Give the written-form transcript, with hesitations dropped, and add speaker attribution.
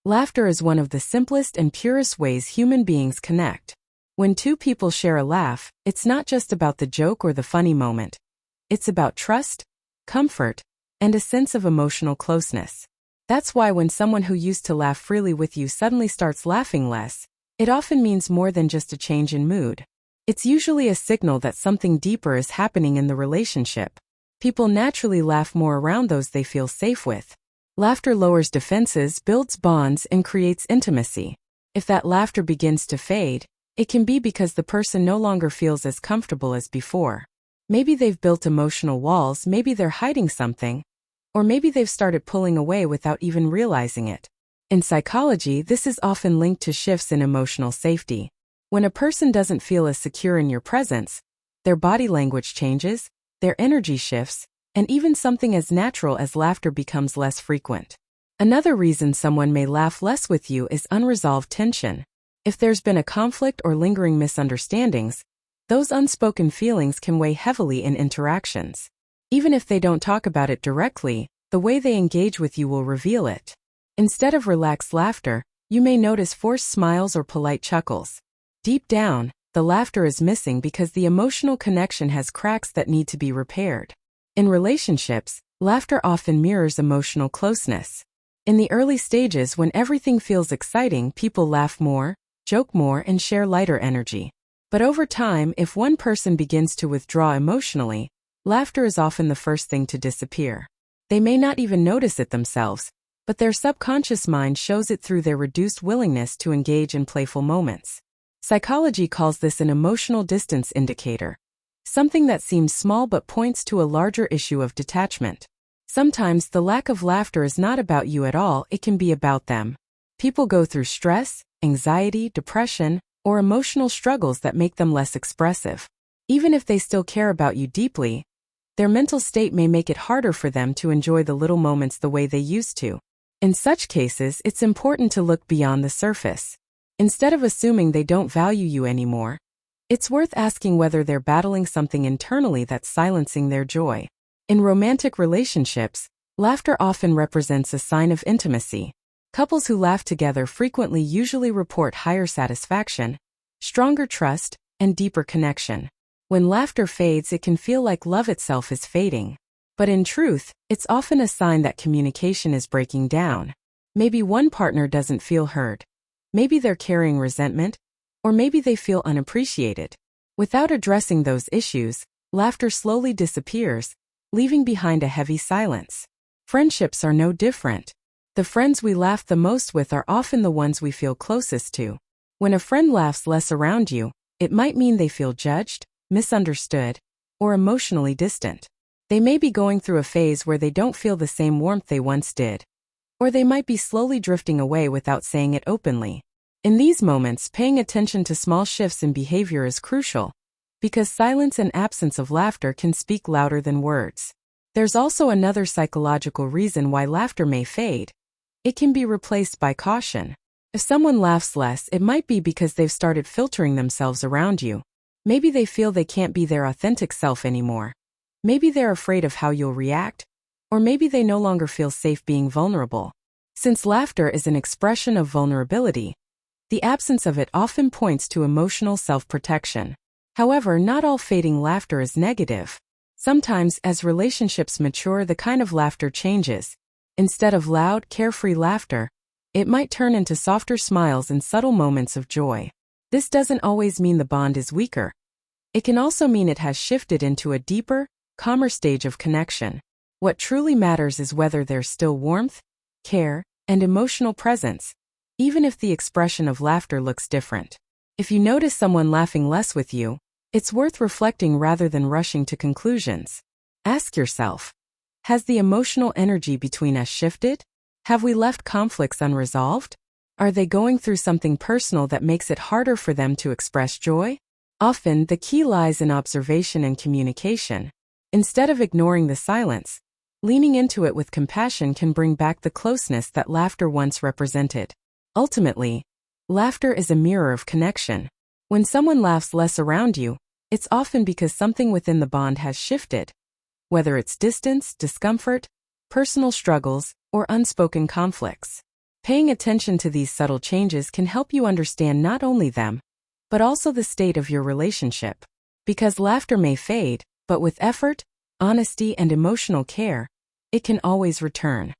Speaker 1: Laughter is one of the simplest and purest ways human beings connect. When two people share a laugh, it's not just about the joke or the funny moment. It's about trust, comfort, and a sense of emotional closeness. That's why when someone who used to laugh freely with you suddenly starts laughing less, it often means more than just a change in mood. It's usually a signal that something deeper is happening in the relationship. People naturally laugh more around those they feel safe with. Laughter lowers defenses, builds bonds, and creates intimacy. If that laughter begins to fade, it can be because the person no longer feels as comfortable as before. Maybe they've built emotional walls, maybe they're hiding something, or maybe they've started pulling away without even realizing it. In psychology, this is often linked to shifts in emotional safety. When a person doesn't feel as secure in your presence, their body language changes, their energy shifts, and even something as natural as laughter becomes less frequent. Another reason someone may laugh less with you is unresolved tension. If there's been a conflict or lingering misunderstandings, those unspoken feelings can weigh heavily in interactions. Even if they don't talk about it directly, the way they engage with you will reveal it. Instead of relaxed laughter, you may notice forced smiles or polite chuckles. Deep down, the laughter is missing because the emotional connection has cracks that need to be repaired. In relationships, laughter often mirrors emotional closeness. In the early stages, when everything feels exciting, people laugh more, joke more, and share lighter energy. But over time, if one person begins to withdraw emotionally, laughter is often the first thing to disappear. They may not even notice it themselves, but their subconscious mind shows it through their reduced willingness to engage in playful moments. Psychology calls this an emotional distance indicator, something that seems small but points to a larger issue of detachment. Sometimes the lack of laughter is not about you at all, it can be about them. People go through stress, anxiety, depression, or emotional struggles that make them less expressive. Even if they still care about you deeply, their mental state may make it harder for them to enjoy the little moments the way they used to. In such cases, it's important to look beyond the surface. Instead of assuming they don't value you anymore, it's worth asking whether they're battling something internally that's silencing their joy. In romantic relationships, laughter often represents a sign of intimacy. Couples who laugh together frequently usually report higher satisfaction, stronger trust, and deeper connection. When laughter fades, it can feel like love itself is fading. But in truth, it's often a sign that communication is breaking down. Maybe one partner doesn't feel heard. Maybe they're carrying resentment, or maybe they feel unappreciated. Without addressing those issues, laughter slowly disappears, leaving behind a heavy silence. Friendships are no different. The friends we laugh the most with are often the ones we feel closest to. When a friend laughs less around you, it might mean they feel judged, misunderstood, or emotionally distant. They may be going through a phase where they don't feel the same warmth they once did. Or they might be slowly drifting away without saying it openly. In these moments, paying attention to small shifts in behavior is crucial, because silence and absence of laughter can speak louder than words. There's also another psychological reason why laughter may fade. It can be replaced by caution. If someone laughs less, it might be because they've started filtering themselves around you. Maybe they feel they can't be their authentic self anymore. Maybe they're afraid of how you'll react, or maybe they no longer feel safe being vulnerable. Since laughter is an expression of vulnerability, the absence of it often points to emotional self-protection. However, not all fading laughter is negative. Sometimes, as relationships mature, the kind of laughter changes. Instead of loud, carefree laughter, it might turn into softer smiles and subtle moments of joy. This doesn't always mean the bond is weaker. It can also mean it has shifted into a deeper, calmer stage of connection. What truly matters is whether there's still warmth, care, and emotional presence, even if the expression of laughter looks different. If you notice someone laughing less with you, it's worth reflecting rather than rushing to conclusions. Ask yourself, has the emotional energy between us shifted? Have we left conflicts unresolved? Are they going through something personal that makes it harder for them to express joy? Often, the key lies in observation and communication. Instead of ignoring the silence, leaning into it with compassion can bring back the closeness that laughter once represented. Ultimately, laughter is a mirror of connection. When someone laughs less around you, it's often because something within the bond has shifted. Whether it's distance, discomfort, personal struggles, or unspoken conflicts. Paying attention to these subtle changes can help you understand not only them, but also the state of your relationship. Because laughter may fade, but with effort, honesty, and emotional care, it can always return.